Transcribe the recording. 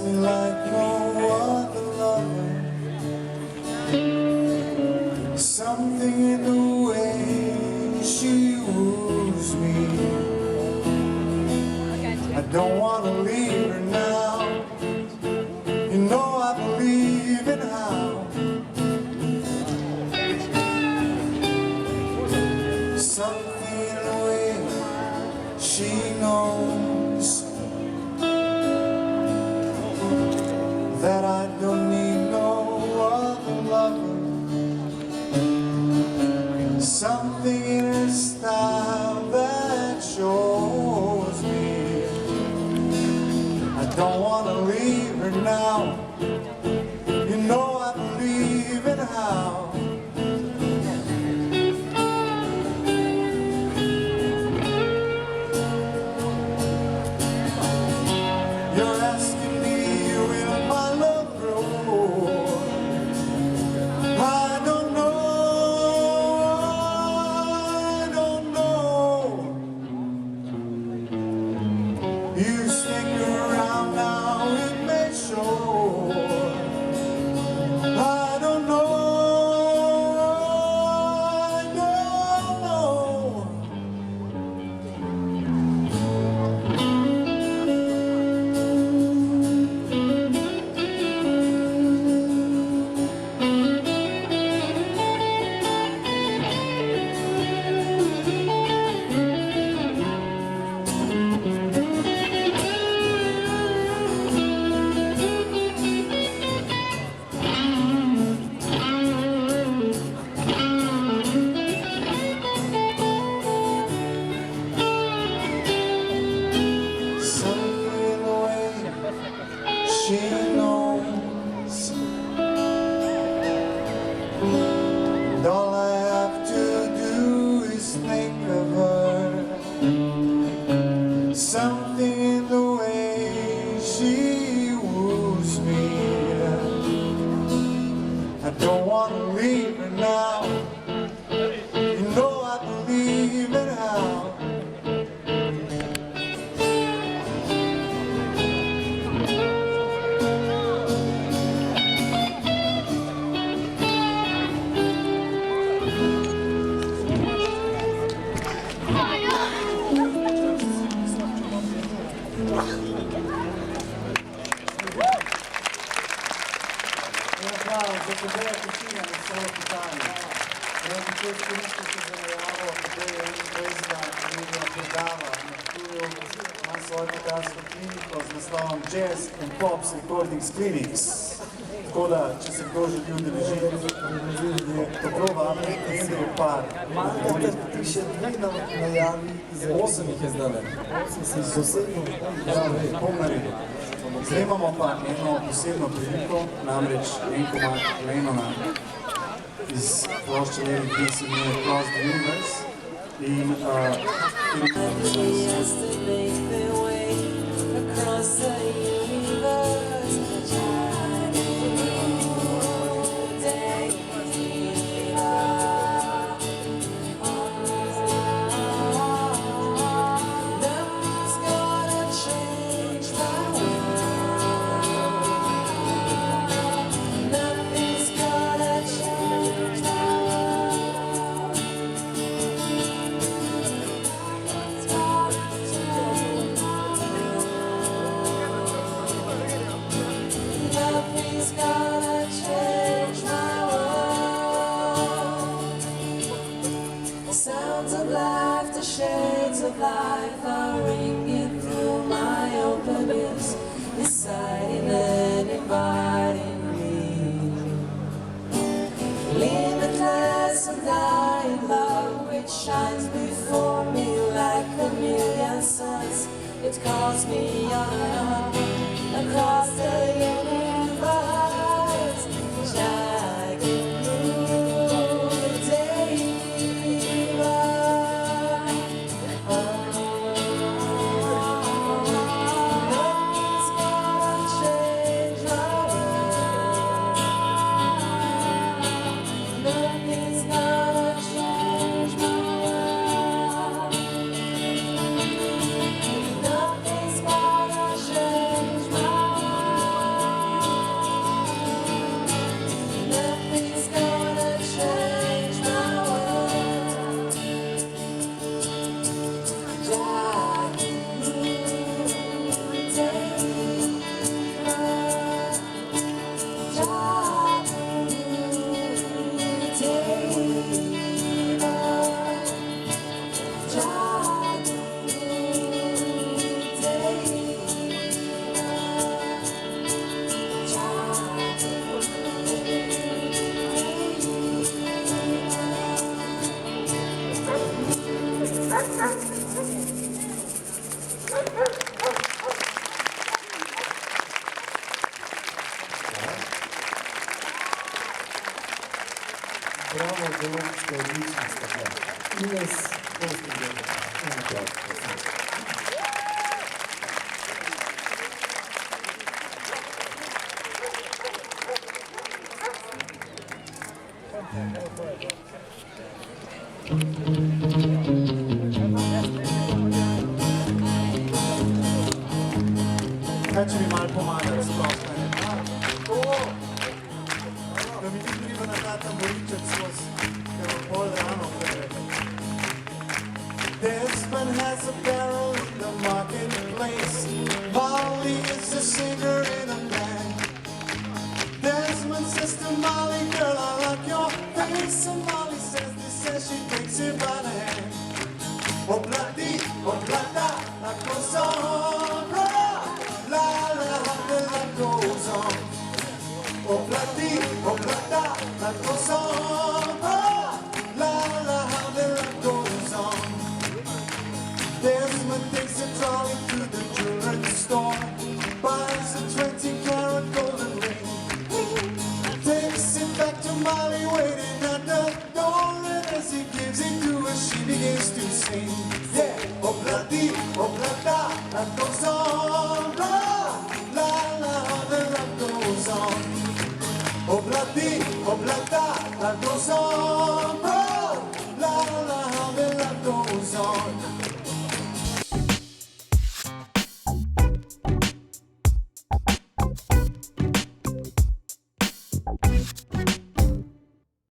me like no other lover. Something in the way she woos me. I don't want to leave her now. You know I believe in how. Something in the way she knows that I don't need no other lover. Something in her style that shows me I don't want to leave her now. You know I believe in how. You're asking me, will my love grow? I don't know, I don't know. You stick around now, it may show. I don't know, I don't know. Something the way she knows, and all I have to do is think of her. Something in the way she woos me. I don't want to leave her now. You know I believe in how. За тебе Катерина на своє питання. Я хотів скоріше, що заяву, коли я визнав, Лілія Педава, на свою гитарську клініку з насловом Jazz and Pops Recordings Clinics. Tako da, če se kdo želi udeležiti, je dobro vabljen, en je par. Imate ti še dve najavi, 8 jih je zdaj. Sosedno. Bom naredil. Zdaj imamo pa eno posebno priliko, namreč en komad Lennona iz plošče Let It Be, se imenuje Across the Universe. In sounds of life, the shades of life are ringing through my open ears, deciding and inviting me. Limitless and dying love which shines before me like a million suns. It calls me on and on across the universe. Shining through the day. Nothing's gonna change. Bravo, zelo ste odlični ste tja. Ines, to ste gledali. Eno prav. Kaj če mi malo pomagati, sploh ne? Da mi ni treba na ta tamboriček skozi, ker bo pol rano prej. Desmond has a barrel in the marketplace. Molly is a singer in a band. Desmond says to Molly, girl, I like your face. And Molly says this, says she takes him by the hand. Obladi, oblada, la cosa honra. La la la, the life goes on. Obladi, oblada, la cosa honra. La la la, the life goes on. Desmond takes a trolley to the jewelry store, buys a 20-carat golden ring, takes it back to Molly waiting at the door, and as he gives it to her, she begins to sing. Yeah, obladi, oblada, life goes on. La la la, the life goes on. Obladi, oblada, life goes on. La la, the life goes on.